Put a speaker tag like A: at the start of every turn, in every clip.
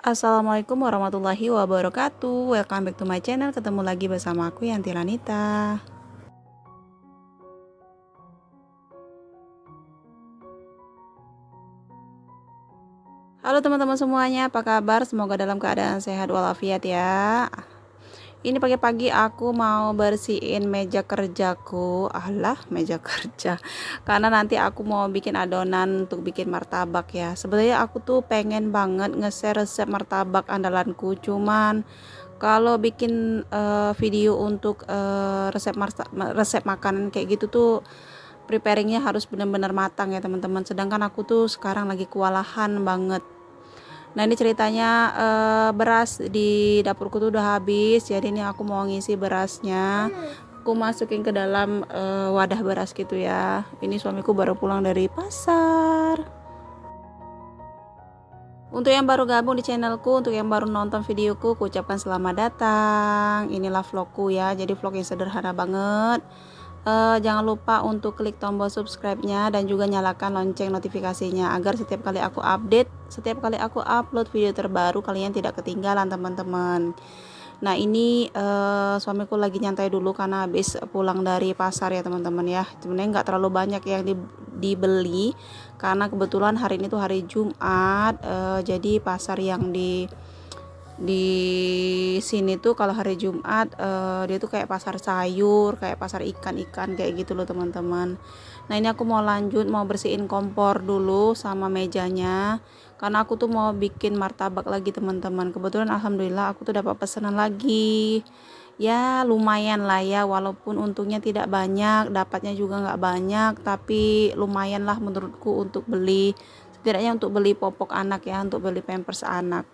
A: Assalamualaikum warahmatullahi wabarakatuh. Welcome back to my channel. Ketemu lagi bersama aku Yanti Lanita. Halo teman-teman semuanya, apa kabar? Semoga dalam keadaan sehat walafiat ya. Ini pagi-pagi aku mau bersihin meja kerjaku. Alah, meja kerja. Karena nanti aku mau bikin adonan untuk bikin martabak ya. Sebenarnya aku tuh pengen banget nge-share resep martabak andalanku, cuman kalau bikin video untuk resep makanan kayak gitu tuh preparingnya harus benar-benar matang ya teman-teman. Sedangkan aku tuh sekarang lagi kewalahan banget. Nah ini ceritanya beras di dapurku tuh udah habis, jadi ini aku mau ngisi berasnya. Aku masukin ke dalam wadah beras gitu ya. Ini suamiku baru pulang dari pasar. Untuk yang baru gabung di channelku, untuk yang baru nonton videoku, aku ucapkan selamat datang. Inilah vlogku ya, jadi vlog yang sederhana banget. Jangan lupa untuk klik tombol subscribe-nya dan juga nyalakan lonceng notifikasinya agar setiap kali aku update, setiap kali aku upload video terbaru, kalian tidak ketinggalan teman-teman. Nah ini suamiku lagi nyantai dulu karena habis pulang dari pasar ya teman-teman ya. Sebenarnya nggak terlalu banyak yang dibeli karena kebetulan hari ini tuh hari Jumat. Jadi pasar yang di sini tuh kalau hari Jumat dia tuh kayak pasar sayur, kayak pasar ikan-ikan kayak gitu loh teman-teman. Nah ini aku mau lanjut, mau bersihin kompor dulu sama mejanya karena aku tuh mau bikin martabak lagi teman-teman. Kebetulan alhamdulillah aku tuh dapat pesanan lagi, ya lumayan lah ya, walaupun untungnya tidak banyak, dapatnya juga nggak banyak, tapi lumayan lah menurutku untuk beli, setidaknya untuk beli popok anak ya, untuk beli pampers anak.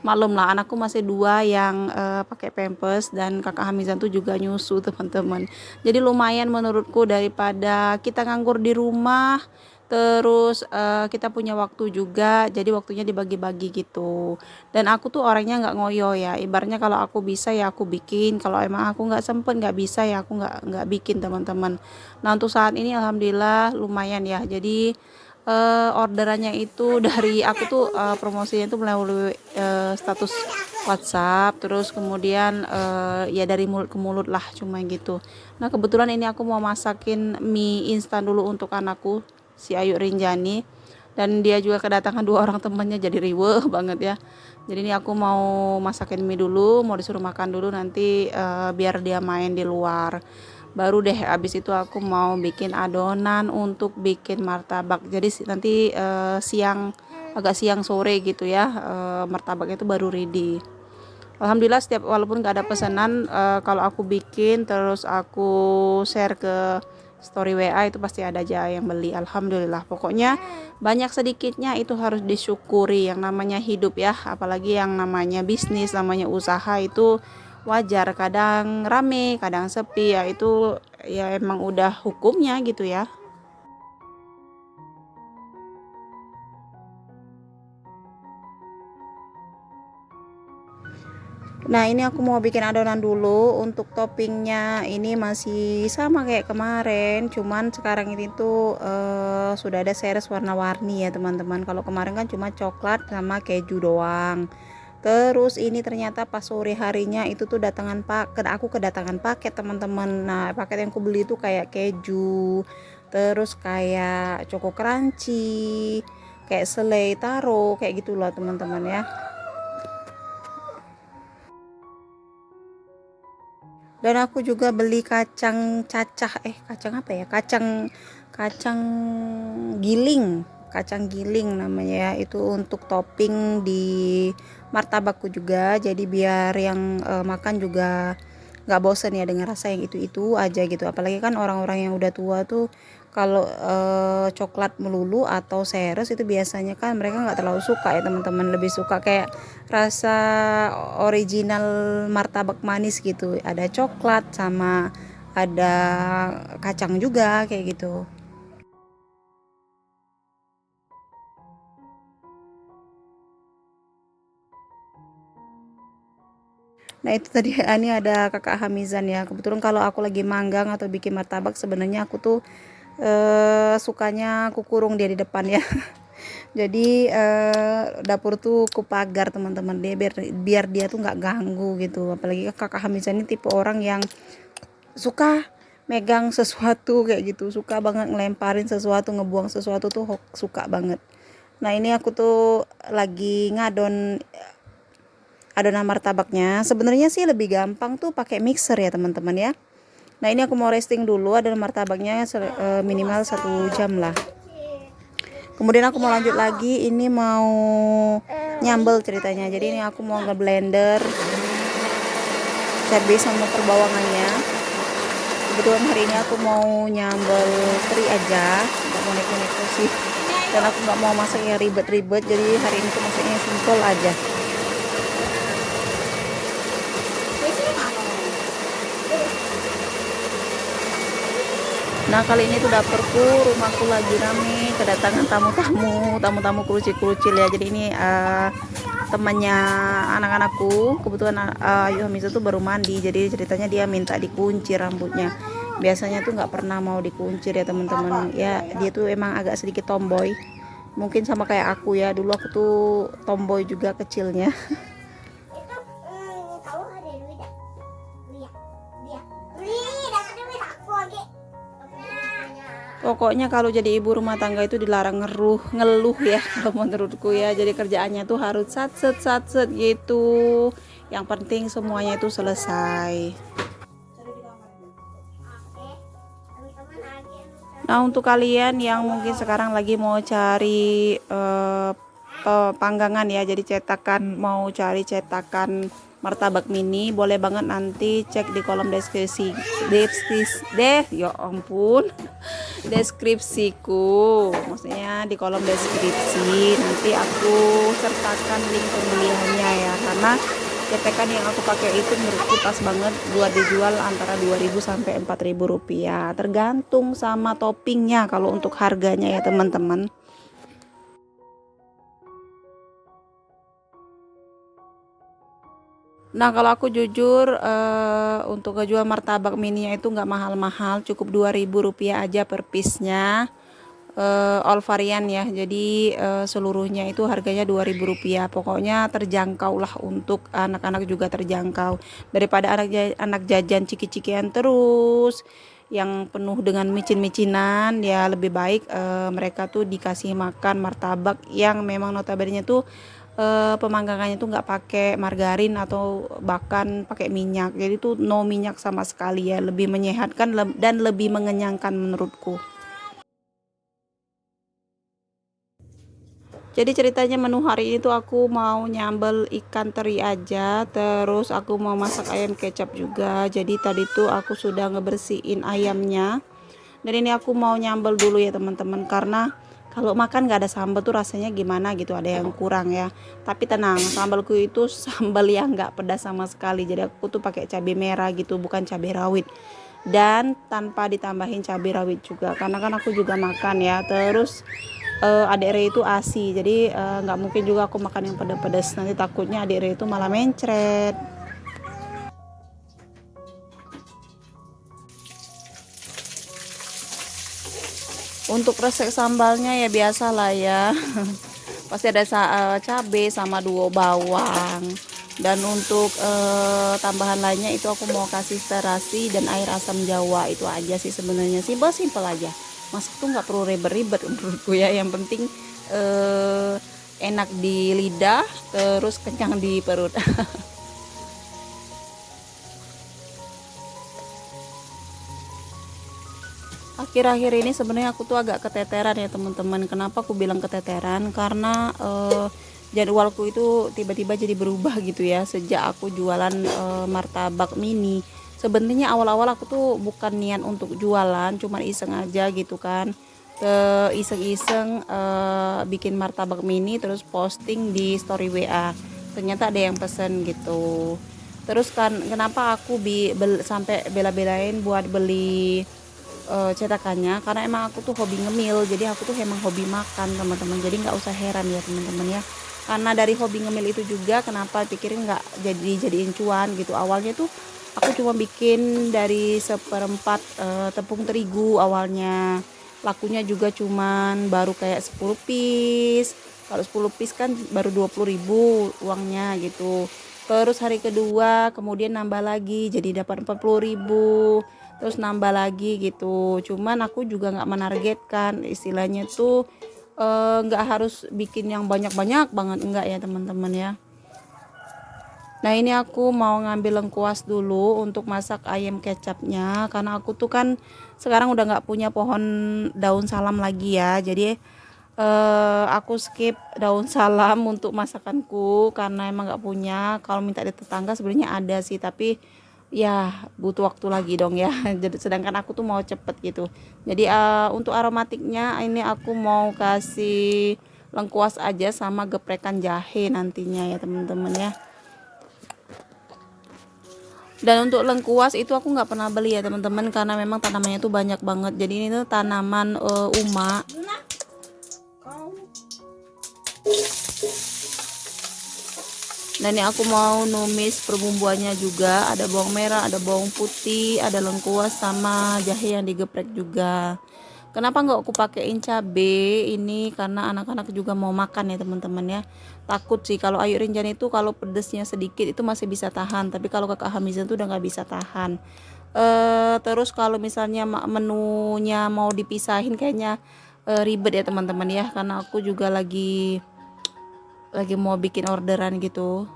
A: Malum lah, anakku masih dua yang pakai pampers dan kakak Hamizan tuh juga nyusu teman-teman. Jadi lumayan menurutku daripada kita nganggur di rumah, terus kita punya waktu juga, jadi waktunya dibagi-bagi gitu. Dan aku tuh orangnya nggak ngoyo ya, ibaratnya kalau aku bisa ya aku bikin, kalau emang aku nggak sempet nggak bisa ya aku nggak bikin teman-teman. Nah untuk saat ini alhamdulillah lumayan ya, jadi orderannya itu dari aku tuh promosinya itu melalui status WhatsApp, terus kemudian ya dari mulut ke mulut lah cuma gitu. Nah kebetulan ini aku mau masakin mie instan dulu untuk anakku si Ayu Rinjani, dan dia juga kedatangan dua orang temannya jadi riweh banget ya. Jadi ini aku mau masakin mie dulu, mau disuruh makan dulu nanti biar dia main di luar. Baru deh abis itu aku mau bikin adonan untuk bikin martabak. Jadi nanti siang, agak siang sore gitu ya, martabaknya itu baru ready. Alhamdulillah setiap walaupun gak ada pesanan, kalau aku bikin terus aku share ke story WA itu pasti ada aja yang beli. Alhamdulillah, pokoknya banyak sedikitnya itu harus disyukuri, yang namanya hidup ya, apalagi yang namanya bisnis, namanya usaha itu wajar, kadang rame kadang sepi ya, itu ya emang udah hukumnya gitu ya. Nah ini aku mau bikin adonan dulu. Untuk toppingnya ini masih sama kayak kemarin, cuman sekarang ini tuh sudah ada series warna-warni ya teman-teman. Kalau kemarin kan cuma coklat sama keju doang. Terus ini ternyata pas sore harinya itu tuh aku kedatangan paket teman-teman. Nah paket yang aku beli itu kayak keju, terus kayak choco crunchy, kayak selai taro, kayak gitulah teman-teman ya. Dan aku juga beli kacang cacah, kacang apa ya, kacang kacang kacang giling namanya ya, itu untuk topping di martabakku juga, jadi biar yang makan juga nggak bosen ya dengan rasa yang itu aja gitu. Apalagi kan orang-orang yang udah tua tuh kalau coklat melulu atau seres itu biasanya kan mereka nggak terlalu suka ya teman-teman, lebih suka kayak rasa original martabak manis gitu, ada coklat sama ada kacang juga kayak gitu. Nah itu tadi ini ada kakak Hamizan ya, kebetulan kalau aku lagi manggang atau bikin martabak sebenarnya aku tuh sukanya aku kurung dia di depan ya. Jadi dapur tuh kupagar teman-teman, dia biar dia tuh nggak ganggu gitu. Apalagi kakak Hamisa ini tipe orang yang suka megang sesuatu kayak gitu, suka banget ngelemparin sesuatu, ngebuang sesuatu tuh suka banget. Nah ini aku tuh lagi ngadon adonan martabaknya. Sebenarnya sih lebih gampang tuh pakai mixer ya teman-teman ya. Nah ini aku mau resting dulu adonan martabaknya minimal 1 jam lah. Kemudian aku mau lanjut lagi, ini mau nyambel ceritanya. Jadi ini aku mau ngeblender cabai sama perbawangannya. Kebetulan hari ini aku mau nyambel teri aja, nggak mau neko-neko sih. Dan aku nggak mau masak yang ribet-ribet, jadi hari ini tuh masaknya simple aja. Nah kali ini tuh dapurku, rumahku lagi rame, kedatangan tamu-tamu kerucil-kerucil ya. Jadi ini temannya anak-anakku. Kebetulan Ayu Hamisa tuh baru mandi, jadi ceritanya dia minta dikunci rambutnya. Biasanya tuh nggak pernah mau dikuncir ya teman-teman. Ya dia tuh emang agak sedikit tomboy. Mungkin sama kayak aku ya. Dulu aku tuh tomboy juga kecilnya. Pokoknya kalau jadi ibu rumah tangga itu dilarang ngeluh ya kalau menurutku ya. Jadi kerjaannya tuh harus satset gitu. Yang penting semuanya itu selesai. Nah untuk kalian yang mungkin sekarang lagi mau cari panggangan ya, jadi cetakan, mau cari cetakan martabak mini, boleh banget nanti cek di kolom ya ampun, deskripsiku, maksudnya di kolom deskripsi nanti aku sertakan link pembeliannya ya, karena cetekan yang aku pakai itu menurutku pas banget buat dijual antara 2.000 sampai 4.000 rupiah, tergantung sama toppingnya kalau untuk harganya ya teman-teman. Nah kalau aku jujur untuk ngejual martabak mininya itu nggak mahal-mahal, cukup 2.000 rupiah aja per piece-nya. All varian ya, jadi seluruhnya itu harganya 2.000 rupiah. Pokoknya terjangkau lah, untuk anak-anak juga terjangkau, daripada anak jajan ciki-cikian terus yang penuh dengan micin-micinan. Ya lebih baik mereka tuh dikasih makan martabak yang memang notabene tuh pemanggangannya tuh nggak pakai margarin atau bahkan pakai minyak, jadi tuh no minyak sama sekali ya, lebih menyehatkan dan lebih mengenyangkan menurutku. Jadi ceritanya menu hari ini tuh aku mau nyambel ikan teri aja, terus aku mau masak ayam kecap juga. Jadi tadi tuh aku sudah ngebersihin ayamnya. Dan ini aku mau nyambel dulu ya teman-teman, karena kalau makan gak ada sambal tuh rasanya gimana gitu, ada yang kurang ya. Tapi tenang, sambalku itu sambal yang gak pedas sama sekali. Jadi aku tuh pakai cabai merah gitu, bukan cabai rawit. Dan tanpa ditambahin cabai rawit juga, karena kan aku juga makan ya. Terus adik Re itu ASI, jadi nggak mungkin juga aku makan yang pedas-pedas, nanti takutnya adik Re itu malah mencret. Untuk resep sambalnya ya biasa lah ya. Pasti ada cabai sama 2 bawang. Dan untuk tambahan lainnya itu aku mau kasih terasi dan air asam jawa, itu aja sih sebenarnya, simpel aja. Masak tuh nggak perlu ribet-ribet menurutku ya, yang penting enak di lidah, terus kenyang di perut. Akhir-akhir ini sebenarnya aku tuh agak keteteran ya teman-teman. Kenapa aku bilang keteteran? Karena jadwalku itu tiba-tiba jadi berubah gitu ya sejak aku jualan martabak mini. Sebenarnya awal-awal aku tuh bukan niat untuk jualan, cuman iseng aja gitu kan. Iseng-iseng bikin martabak mini terus posting di story WA. Ternyata ada yang pesen gitu. Terus kan kenapa aku sampai bela-belain buat beli cetakannya, karena emang aku tuh hobi ngemil, jadi aku tuh emang hobi makan teman-teman, jadi nggak usah heran ya teman-teman ya, karena dari hobi ngemil itu juga kenapa pikirin nggak jadiin cuan gitu. Awalnya tuh aku cuma bikin dari 1/4 tepung terigu awalnya, lakunya juga cuman baru kayak 10 piece. Kalau 10 piece kan baru 20.000 uangnya gitu. Terus hari kedua kemudian nambah lagi jadi dapat 40.000, terus nambah lagi gitu. Cuman aku juga nggak menargetkan, istilahnya tuh nggak harus bikin yang banyak-banyak banget, enggak ya teman-teman ya. Nah ini aku mau ngambil lengkuas dulu untuk masak ayam kecapnya, karena aku tuh kan sekarang udah nggak punya pohon daun salam lagi ya, jadi aku skip daun salam untuk masakanku karena emang nggak punya. Kalau minta di tetangga sebenarnya ada sih, tapi ya butuh waktu lagi dong ya. Jadi sedangkan aku tuh mau cepet gitu. Jadi untuk aromatiknya ini aku mau kasih lengkuas aja sama geprekan jahe nantinya ya teman-teman ya. Dan untuk lengkuas itu aku nggak pernah beli ya teman-teman, karena memang tanamannya tuh banyak banget. Jadi ini tuh tanaman uma. Nah ini aku mau numis perbumbuannya juga, ada bawang merah, ada bawang putih, ada lengkuas sama jahe yang digeprek juga. Kenapa nggak aku pakein cabe ini, karena anak-anak juga mau makan ya teman-teman ya. Takut sih kalau Ayu Rinjan itu kalau pedesnya sedikit itu masih bisa tahan, tapi kalau Kakak Hamizan tuh udah nggak bisa tahan. Terus kalau misalnya menunya mau dipisahin kayaknya ribet ya teman-teman ya, karena aku juga lagi mau bikin orderan gitu.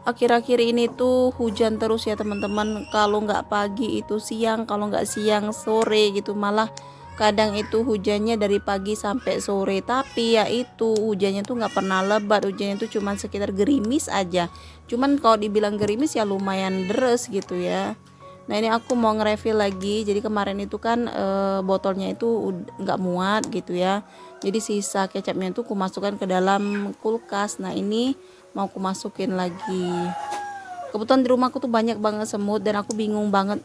A: Akhir-akhir ini tuh hujan terus ya teman-teman, kalau nggak pagi itu siang, kalau nggak siang sore gitu, malah kadang itu hujannya dari pagi sampai sore, tapi ya itu hujannya tuh nggak pernah lebat, hujannya tuh cuman sekitar gerimis aja. Cuman kalau dibilang gerimis ya lumayan deres gitu ya. Nah ini aku mau nge-refill lagi, jadi kemarin itu kan botolnya itu nggak muat gitu ya, jadi sisa kecapnya itu aku masukkan ke dalam kulkas. Nah ini mau aku masukin lagi. Kebetulan di rumahku tuh banyak banget semut dan aku bingung banget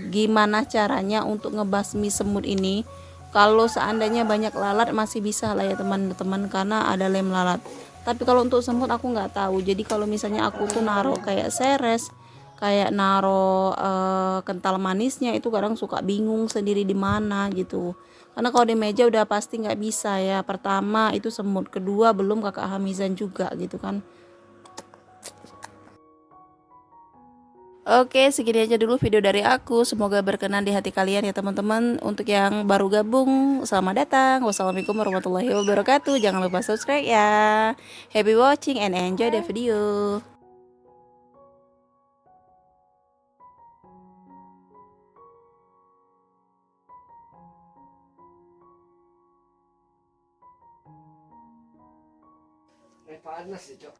A: gimana caranya untuk ngebasmi semut ini. Kalau seandainya banyak lalat masih bisa lah ya teman-teman, karena ada lem lalat. Tapi kalau untuk semut aku nggak tahu. Jadi kalau misalnya aku tuh naruh kayak seres, kayak naruh kental manisnya, itu kadang suka bingung sendiri di mana gitu. Karena kalau di meja udah pasti nggak bisa ya. Pertama itu semut, kedua belum Kakak Hamizan juga gitu kan. Oke, segini aja dulu video dari aku. Semoga berkenan di hati kalian ya teman-teman. Untuk yang baru gabung, selamat datang. Wassalamualaikum warahmatullahi wabarakatuh. Jangan lupa subscribe ya. Happy watching and enjoy the video.
B: Panas ya, Cok.